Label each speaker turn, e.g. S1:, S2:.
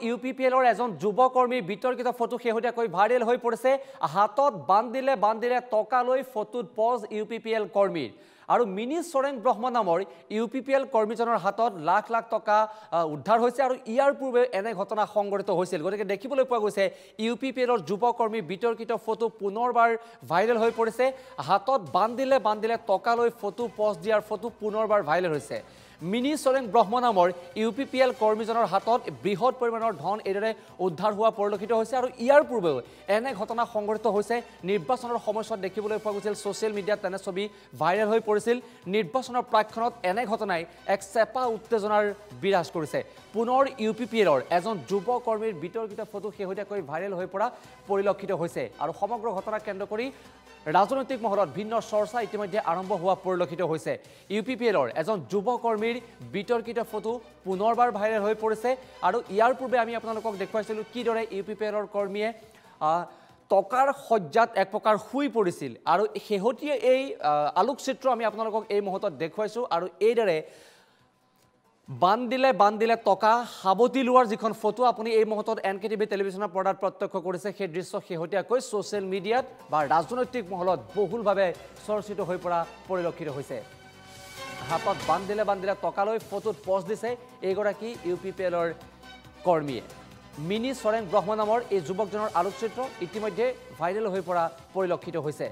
S1: UPPLৰ এজন যুৱকৰ্মীৰ বিতৰ্কিত ফটো শেহতীয়াকৈ ভাইৰেল হৈ পৰিছে হাতত বান্দিলে টকা লৈ ফটোত পজ UPPL কৰ্মীৰ আৰু মিনি সৰেং ব্ৰহ্ম নামৰ UPPL কৰ্মীজনৰ হাতত লাখ লাখ টকা উদ্ধাৰ হৈছে আৰু ইয়াৰ পূৰ্বে এনে ঘটনা সংঘটিত হৈছিল গতিকে দেখিবলৈ পোৱা গৈছে UPPLৰ যুৱকৰ্মীৰ বিতৰ্কিত ফটো পুনৰবাৰ ভাইৰেল হৈ পৰিছে হাতত বান্দিলে টকা লৈ ফটো পজ দিয়াৰ ফটো পুনৰবাৰ ভাইৰেল হৈছে মিনি সৰেং ব্ৰহ্ম নামৰ UPPL কৰ্মীজনৰ হাতত বৃহৎ পৰিমাণৰ ধন এদৰে উদ্ধাৰ হোৱা পৰিলক্ষিত হৈছে আৰু ইয়াৰ পূৰ্বেও এনে ঘটনা সংঘটিত হৈছে নিৰ্বাচনৰ সময়ত দেখিবলৈ পোৱা গৈছিল সোশ্যাল মিডিয়াত তেনে ছবি ভাইৰেল হৈ পৰিছিল নিৰ্বাচনৰ প্ৰাক্ষণত এনে ঘটনাই এক চেপা উত্তেজনাৰ বিৰাজ কৰিছে পুনৰ UPPLৰ এজন যুৱকৰ্মীৰ বিতৰ্কিত ফটো শেহতীয়াকৈ ভাইৰেল হৈ পৰা পৰিলক্ষিত হৈছে আৰু সমগ্ৰ ঘটনা কেন্দ্ৰ কৰি ৰাজনৈতিক মহলত ভিন্ন চৰ্চা ইতিমধ্যে আৰম্ভ হোৱা পৰিলক্ষিত হৈছে UPPLৰ এজন যুৱকৰ্মীৰ বিতৰ্কিত ফটো পুনৰবাৰ ভাইৰেল হৈ পৰিছে আৰু ইয়াৰ পূৰ্বে আমি আপোনালোকক দেখুৱাইছিলোঁ কিদৰে UPPLৰ কৰ্মীয়ে টকাৰ সজ্জাত এক প্ৰকাৰ শুই পৰিছিল আৰু শেহতীয়া এই আলোকচিত্ৰ আমি আপোনালোকক এই মুহূৰ্তত দেখুৱাইছোঁ আৰু এইদৰে বান্দিলে টকা হাবতি লোৱাৰ যিখন ফটো আপুনি এই মুহূৰ্তত NKTV টেলিভিছনৰ পৰ্দাত প্ৰত্যক্ষ কৰিছে সেই দৃশ্য শেহতীয়াকৈ সোশ্যাল মিডিয়াত বা ৰাজনৈতিক মহলত বহুলভাৱে চৰ্চিত হৈ পৰা পৰিলক্ষিত হৈছে হাতত বান্দিলে টকা লৈ ফটোত পজ দিছে এইগৰাকী UPPLৰ কৰ্মীয়ে মিনি সৰেং ব্ৰহ্ম নামৰ এই যুৱকজনৰ আলোকচিত্ৰ ইতিমধ্যে ভাইৰেল হৈ পৰা পৰিলক্ষিত হৈছে